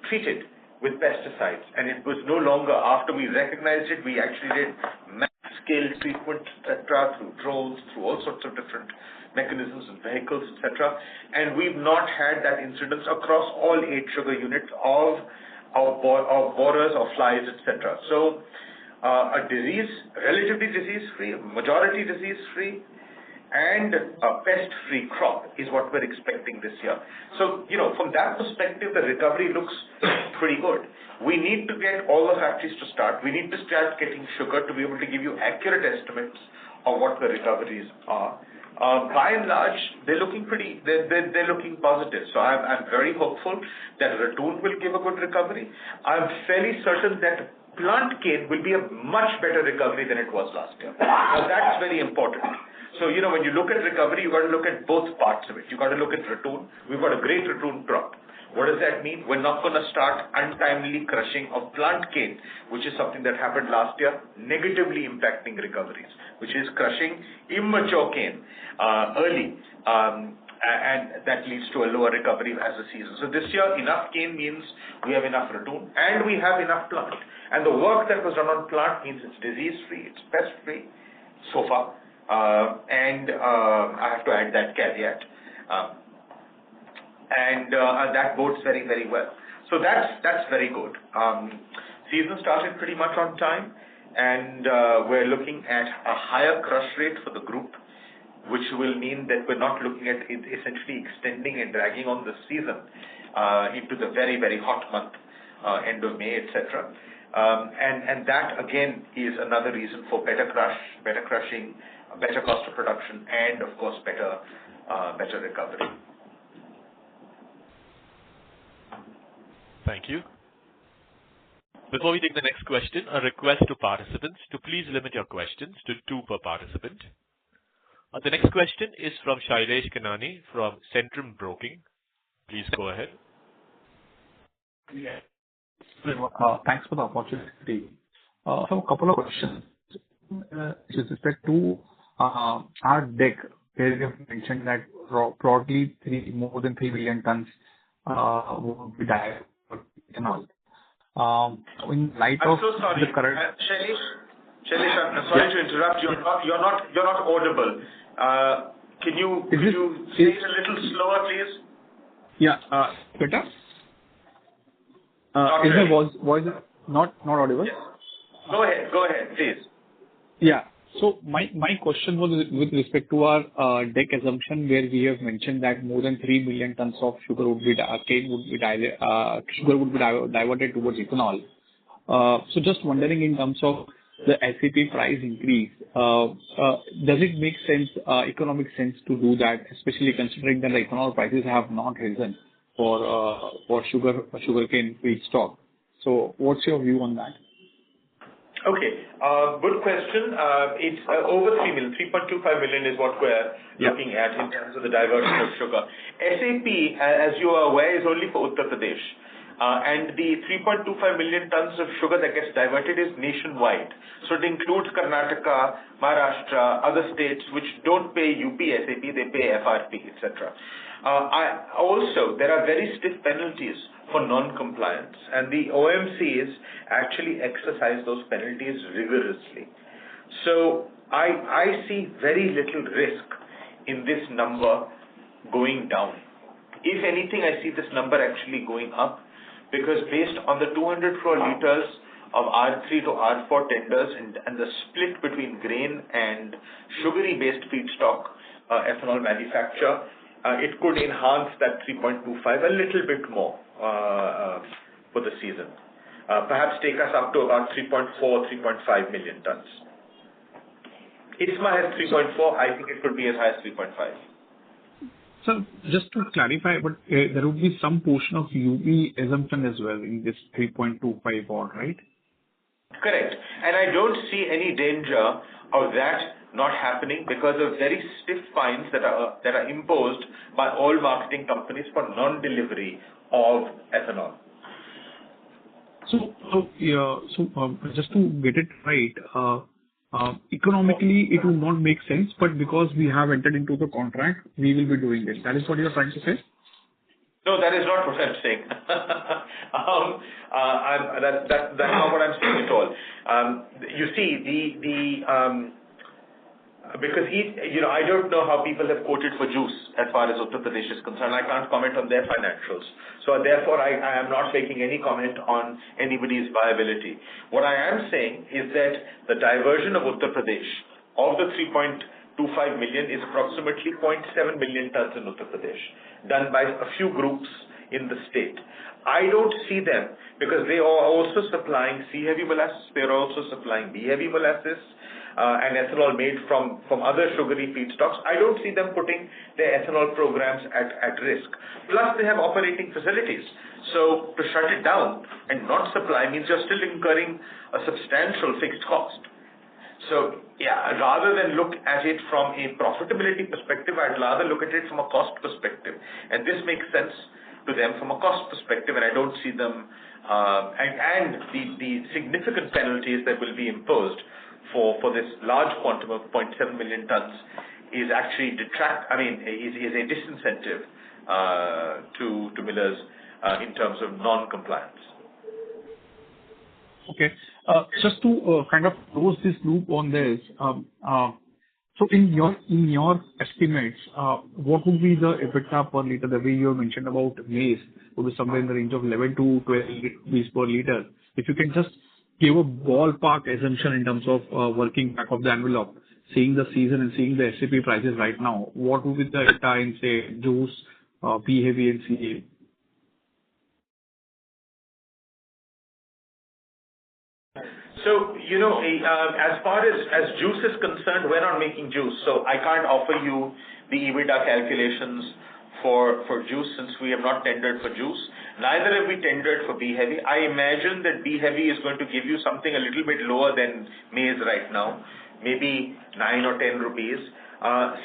treated with pesticides, and it was no longer, after we recognized it, we actually did mass-scale treatment, etc., through drones, through all sorts of different mechanisms and vehicles, etc., and we've not had that incidence across all 8 sugar units of borers or flies, etc. So relatively disease-free, majority disease-free, and a pest-free crop is what we're expecting this year. So, from that perspective, the recovery looks pretty good. We need to get all the factories to start. We need to start getting sugar to be able to give you accurate estimates of what the recoveries are. By and large, they're looking they're looking positive. So I'm very hopeful that ratoon will give a good recovery. I'm fairly certain that plant cane will be a much better recovery than it was last year. Now that's very important. So, when you look at recovery, you've got to look at both parts of it. You've got to look at ratoon. We've got a great ratoon crop. What does that mean? We're not going to start untimely crushing of plant cane, which is something that happened last year, negatively impacting recoveries, which is crushing immature cane early, and that leads to a lower recovery as the season. So this year, enough cane means we have enough ratoon, and we have enough plant. And the work that was done on plant means it's disease-free, it's pest-free so far. And I have to add that caveat. And that bodes very, very well. So that's very good. Season started pretty much on time, and we're looking at a higher crush rate for the group, which will mean that we're not looking at it essentially extending and dragging on the season into the very, very hot month, end of May, etc. And that again is another reason for better crushing, better cost of production, and of course better recovery. Thank you. Before we take the next question, a request to participants to please limit your questions to 2 per participant. The next question is from Shailesh Kanani from Centrum Broking. Please go ahead. Yeah. Thanks for the opportunity. So a couple of questions. With respect to our deck, where you have mentioned that broadly more than 3 million tons would be diverted for ethanol. In light of I'm so sorry. the current... Shailesh, I'm sorry to interrupt. You're not audible. Can you say it a little slower, please? Yeah. Better? Is my voice not audible? Yes. Go ahead, please. Yeah. So my question was with respect to our deck assumption, where we have mentioned that more than 3 million tons of sugar would be diverted towards ethanol. So just wondering, in terms of the SAP price increase, does it make sense, economic sense to do that, especially considering that the ethanol prices have not risen for sugarcane feedstock? So what's your view on that? Okay, good question. It's over 3 million, 3.25 million is what we're looking at in terms of the diversion of sugar. SAP, as you are aware, is only for Uttar Pradesh. And the 3.25 million tons of sugar that gets diverted is nationwide. So it includes Karnataka, Maharashtra, other states which don't pay UP SAP, they pay FRP, etc. Also, there are very stiff penalties for non-compliance, and the OMCs actually exercise those penalties rigorously. So I see very little risk in this number going down. If anything, I see this number actually going up, because based on the 200 crore liters of R3 to R4 tenders and the split between grain and sugary-based feedstock ethanol manufacture, it could enhance that 3.25 a little bit more for the season. Perhaps take us up to about 3.4, 3.5 million tons. ISMA has 3.4. I think it could be as high as 3.5. So just to clarify, but there would be some portion of UP assumption as well in this 3.25 odd, right? Correct. And I don't see any danger of that not happening, because of very stiff fines that are imposed by all marketing companies for non-delivery of ethanol. So just to get it right, economically it will not make sense, but because we have entered into the contract, we will be doing it. That is what you are trying to say? No, that is not what I'm saying. That's not what I'm saying at all. You see, because I don't know how people have quoted for juice as far as Uttar Pradesh is concerned. I can't comment on their financials. So therefore, I am not making any comment on anybody's viability. What I am saying is that the diversion of Uttar Pradesh of the 3.25 million is approximately 0.7 million tons in Uttar Pradesh, done by a few groups in the state. I don't see them, because they are also supplying C-heavy molasses, they are also supplying B-heavy molasses, and ethanol made from other sugary feedstocks. I don't see them putting their ethanol programs at risk. Plus, they have operating facilities. So to shut it down and not supply means you're still incurring a substantial fixed cost. So yeah, rather than look at it from a profitability perspective, I'd rather look at it from a cost perspective. And this makes sense to them from a cost perspective, and I don't see them, and the significant penalties that will be imposed for this large quantum of 0.7 million tons is actually is a disincentive to millers in terms of non-compliance. Okay. Just to kind of close this loop on this, so in your estimates, what would be the EBITDA per liter? The way you have mentioned about maize would be somewhere in the range of 11 to 12 rupees per liter. If you can just give a ballpark assumption in terms of working back of the envelope, seeing the season and seeing the SAP prices right now, what would be the EBITDA in, say, juice, B-heavy and C-heavy? So, as far as juice is concerned, we're not making juice, so I can't offer you the EBITDA calculations for juice since we have not tendered for juice. Neither have we tendered for B heavy. I imagine that B heavy is going to give you something a little bit lower than maize right now, maybe 9 or 10 rupees.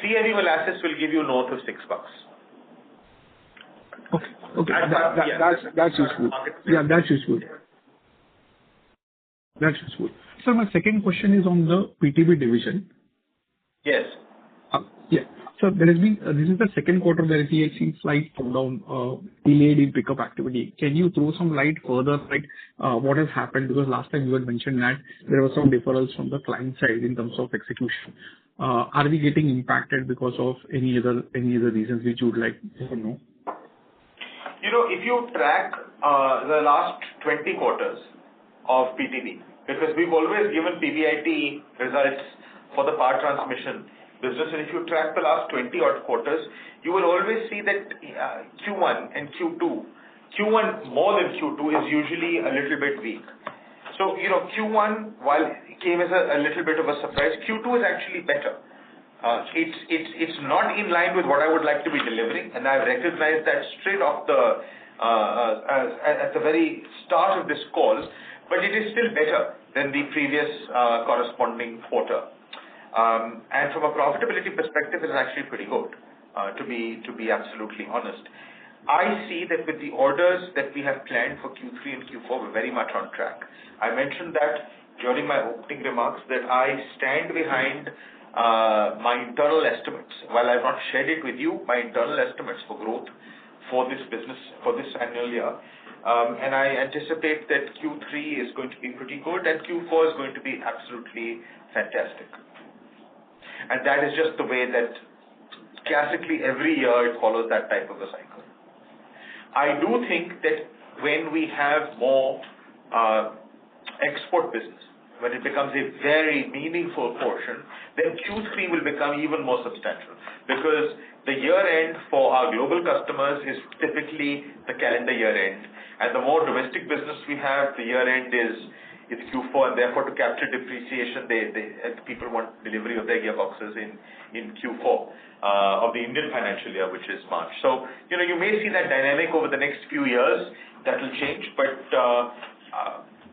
C heavy molasses will give you north of $6. Okay. That's useful. Yeah, that's useful. That's useful. Sir, my second question is on the PTB division. Yes. Yeah. So there has been, this is the second quarter where we have seen slight slowdown, delayed in pickup activity. Can you throw some light further, like, what has happened? Because last time you had mentioned that there were some deferrals from the client side in terms of execution. Are we getting impacted because of any other reasons which you would like to know? If you track the last 20 quarters of PTB, because we've always given PBIT results for the power transmission business, and if you track the last 20 odd quarters, you will always see that Q1 and Q1 more than Q2 is usually a little bit weak. So, Q1, while it came as a little bit of a surprise, Q2 is actually better. It's not in line with what I would like to be delivering, and I've recognized that straight off at the very start of this call, but it is still better than the previous corresponding quarter. And from a profitability perspective, it is actually pretty good, to be absolutely honest. I see that with the orders that we have planned for Q3 and Q4, we're very much on track. I mentioned that during my opening remarks that I stand behind my internal estimates. While I've not shared it with you, my internal estimates for growth for this business for this annual year, and I anticipate that Q3 is going to be pretty good and Q4 is going to be absolutely fantastic. And that is just the way that classically every year it follows that type of a cycle. I do think that when we have more export business, when it becomes a very meaningful portion, then Q3 will become even more substantial, because the year end for our global customers is typically the calendar year end, and the more domestic business we have, the year end is Q4, and therefore to capture depreciation, people want delivery of their gearboxes in Q4 of the Indian financial year, which is March. So, you may see that dynamic over the next few years. That will change, but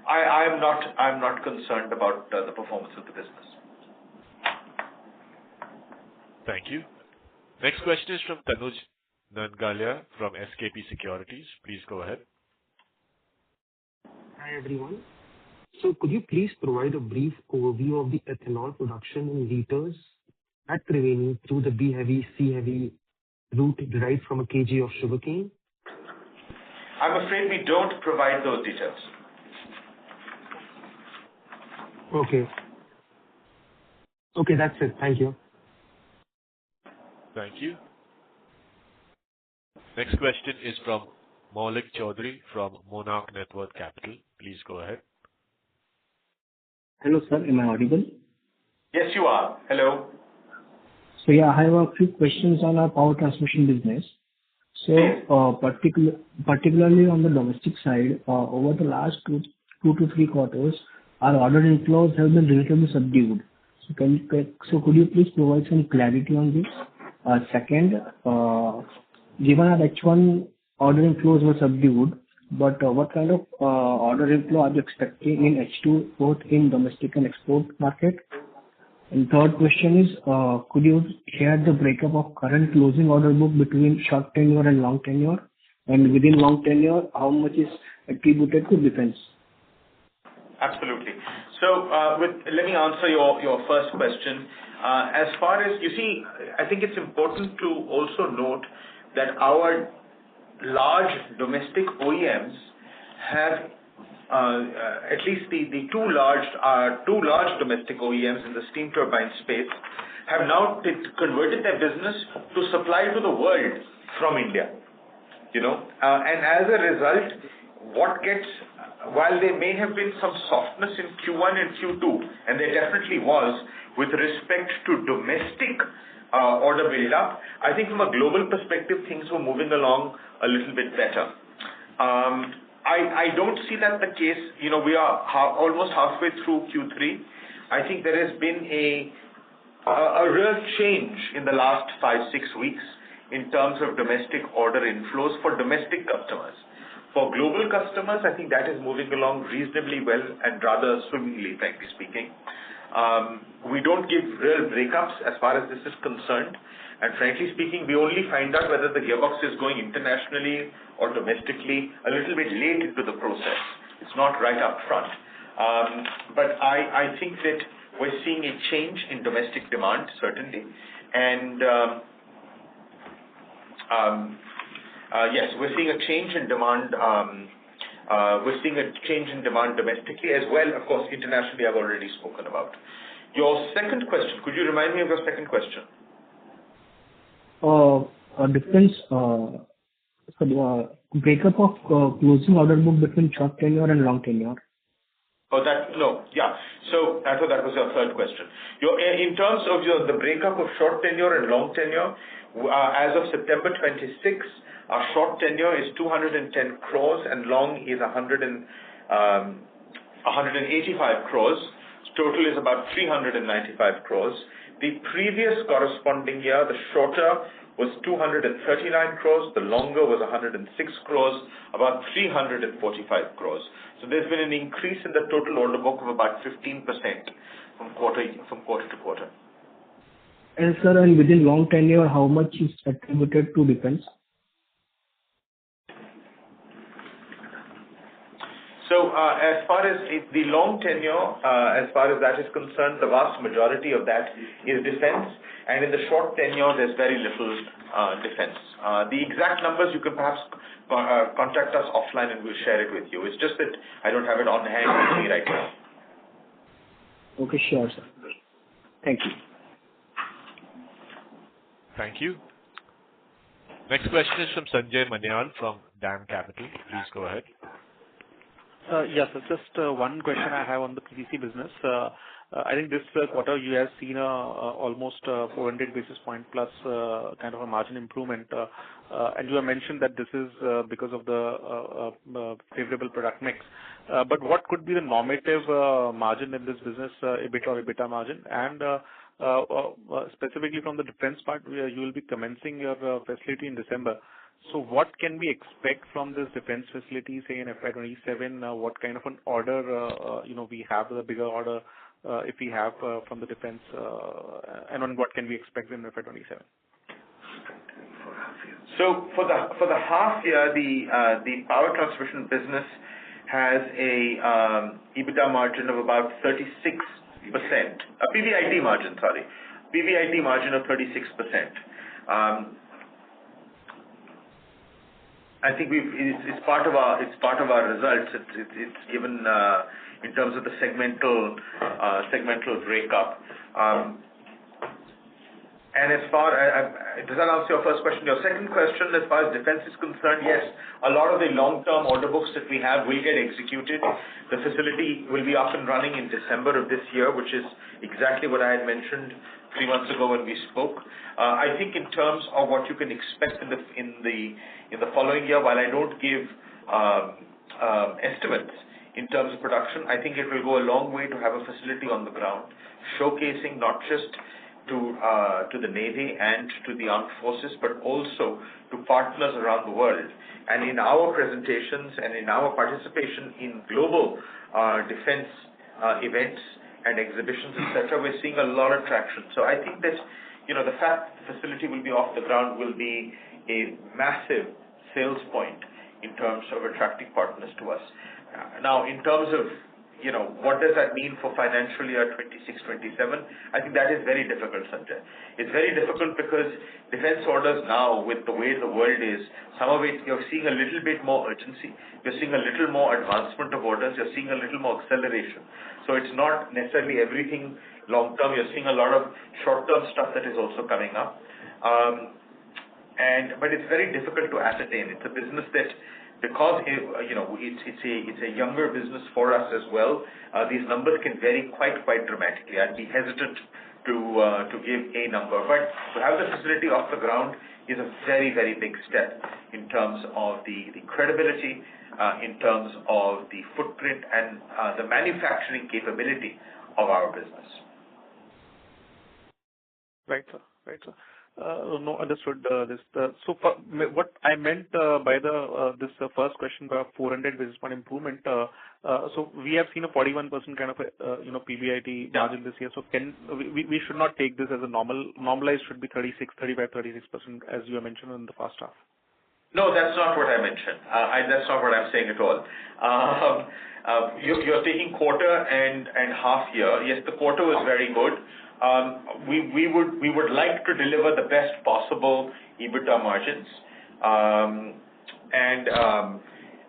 I'm not concerned about the performance of the business. Thank you. Next question is from Tanuj Nangalia from SKP Securities. Please go ahead. Hi, everyone. So could you please provide a brief overview of the ethanol production in liters at Triveni through the B heavy, C heavy route derived from a kg of sugarcane? I'm afraid we don't provide those details. Okay, that's it. Thank you. Thank you. Next question is from Maulik Chaudhary from Monarch Networth Capital. Please go ahead. Hello, sir. Am I audible? Yes, you are. Hello. So, yeah, I have a few questions on our power transmission business. So, particularly on the domestic side, over the last two to three quarters, our order inflows have been relatively subdued. So, could you please provide some clarity on this? Second, given our H1 order inflows were subdued, but what kind of order inflow are you expecting in H2, both in domestic and export market? And third question is, could you share the breakup of current closing order book between short tenure and long tenure? And within long tenure, how much is attributed to defense? Absolutely. So, let me answer your first question. As far as you see, I think it's important to also note that our large domestic OEMs have at least the two large domestic OEMs in the steam turbine space have now converted their business to supply to the world from India. And as a result, while there may have been some softness in Q1 and Q2, and there definitely was with respect to domestic order build-up, I think from a global perspective, things were moving along a little bit better. I don't see that the case. We are almost halfway through Q3. I think there has been a real change in the last 5-6 weeks in terms of domestic order inflows for domestic customers. For global customers, I think that is moving along reasonably well and rather swimmingly, frankly speaking. We don't give real breakups as far as this is concerned. And frankly speaking, we only find out whether the gearbox is going internationally or domestically a little bit late into the process. It's not right up front. But I think that we're seeing a change in domestic demand, certainly. And yes, we're seeing a change in demand. We're seeing a change in demand domestically as well. Of course, internationally, I've already spoken about. Your second question, could you remind me of your second question? A difference, breakup of closing order book between short tenure and long tenure. So I thought that was your third question. In terms of the breakup of short tenure and long tenure, as of September 26, our short tenure is 210 crores and long is 185 crores. Total is about 395 crores. The previous corresponding year, the shorter was 239 crores, the longer was 106 crores, about 345 crores. So there's been an increase in the total order book of about 15% from quarter to quarter. And sir, and within long tenure, how much is attributed to defense? So as far as the long tenure, as far as that is concerned, the vast majority of that is defense, and in the short tenure, there's very little defense. The exact numbers you can perhaps contact us offline and we'll share it with you. It's just that I don't have it on hand with me right now. Okay, sure, sir. Thank you. Thank you. Next question is from Sanjay Manyal from DAM Capital. Please go ahead. Yes, just one question I have on the PVC business. I think this quarter you have seen almost 400 basis point plus kind of a margin improvement. And you have mentioned that this is because of the favorable product mix. But what could be the normative margin in this business, EBIT or EBITDA margin? And specifically from the defense part, you will be commencing your facility in December. So what can we expect from this defense facility, say in FY27? What kind of an order, we have, the bigger order, if we have from the defense, and on what can we expect in FY27? So for the half year, the power transmission business has a EBITDA margin of about 36%. PBIT margin of 36%. I think it's part of our results. It's given in terms of the segmental breakup. And as far does that answer your first question? Your second question, as far as defense is concerned, yes, a lot of the long-term order books that we have will get executed. The facility will be up and running in December of this year, which is exactly what I had mentioned 3 months ago when we spoke. I think in terms of what you can expect in the following year, while I don't give estimates in terms of production, I think it will go a long way to have a facility on the ground, showcasing not just to the Navy and to the armed forces, but also to partners around the world. And in our presentations and in our participation in global defense events and exhibitions, etc., we're seeing a lot of traction. So I think that the fact the facility will be off the ground will be a massive sales point in terms of attracting partners to us. Now, in terms of what does that mean for financial year 26-27? I think that is very difficult, Sanjay. It's very difficult because defense orders now, with the way the world is, some of it you're seeing a little bit more urgency. You're seeing a little more advancement of orders. You're seeing a little more acceleration. So it's not necessarily everything long term. You're seeing a lot of short term stuff that is also coming up. But it's very difficult to ascertain. It's a business that, because it's a younger business for us as well, these numbers can vary quite dramatically. I'd be hesitant to give a number, but to have the facility off the ground is a very big step in terms of the credibility in terms of the footprint and the manufacturing capability of our business. Right, sir. Right, sir. No, understood this. What I meant by this first question about 400 basis point improvement, so we have seen a 41% kind of PBIT margin this year. So we should not take this as a normalized should be 36% as you have mentioned in the first half. No, that's not what I mentioned. That's not what I'm saying at all. You're taking quarter and half year. Yes, the quarter was very good. We would like to deliver the best possible EBITDA margins, and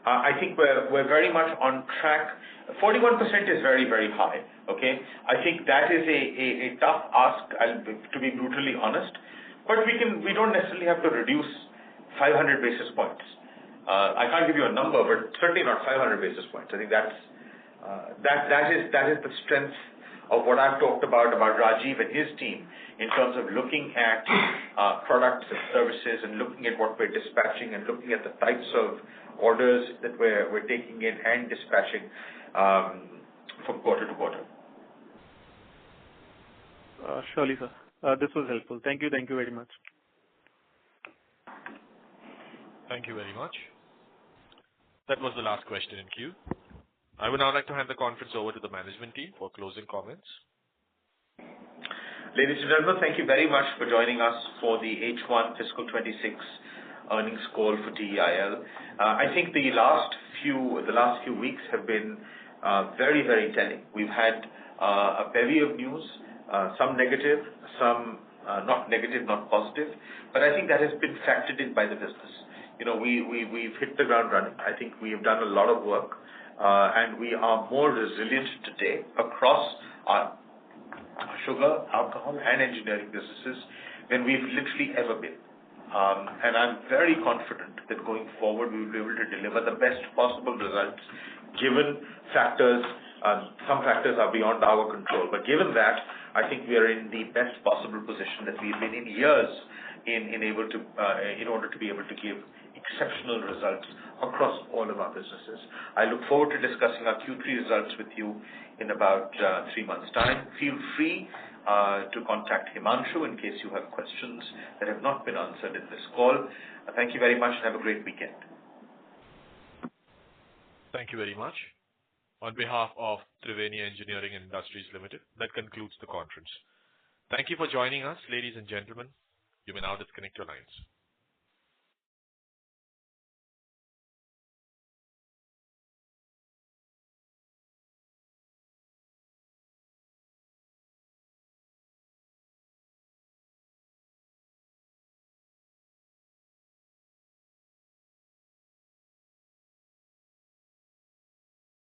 I think we're very much on track. 41% is very, very high. Okay, I think that is a tough ask. To be brutally honest, but we don't necessarily have to reduce 500 basis points. I can't give you a number, but certainly not 500 basis points. I think that is the strength of what I've talked about Rajiv and his team in terms of looking at products and services and looking at what we're dispatching and looking at the types of orders that we're taking in and dispatching from quarter to quarter. Surely, sir. This was helpful. Thank you. Thank you very much. Thank you very much. That was the last question in queue. I would now like to hand the conference over to the management team for closing comments. Ladies and gentlemen, thank you very much for joining us for the H1 fiscal 26 earnings call for TEIL. I think the last few weeks have been very, very telling. We've had a bevy of news, some negative, some not negative, not positive, but I think that has been factored in by the business. We've hit the ground running. I think we have done a lot of work, and we are more resilient today across our sugar, alcohol, and engineering businesses than we've literally ever been. And I'm very confident that going forward we will be able to deliver the best possible results, given factors. Some factors are beyond our control, but given that, I think we are in the best possible position that we've been in years in order to be able to give exceptional results across all of our businesses. I look forward to discussing our Q3 results with you in about 3 months' time. Feel free to contact Himanshu in case you have questions that have not been answered in this call. Thank you very much and have a great weekend. Thank you very much. On behalf of Triveni Engineering and Industries Limited, that concludes the conference. Thank you for joining us, ladies and gentlemen. You may now disconnect your lines.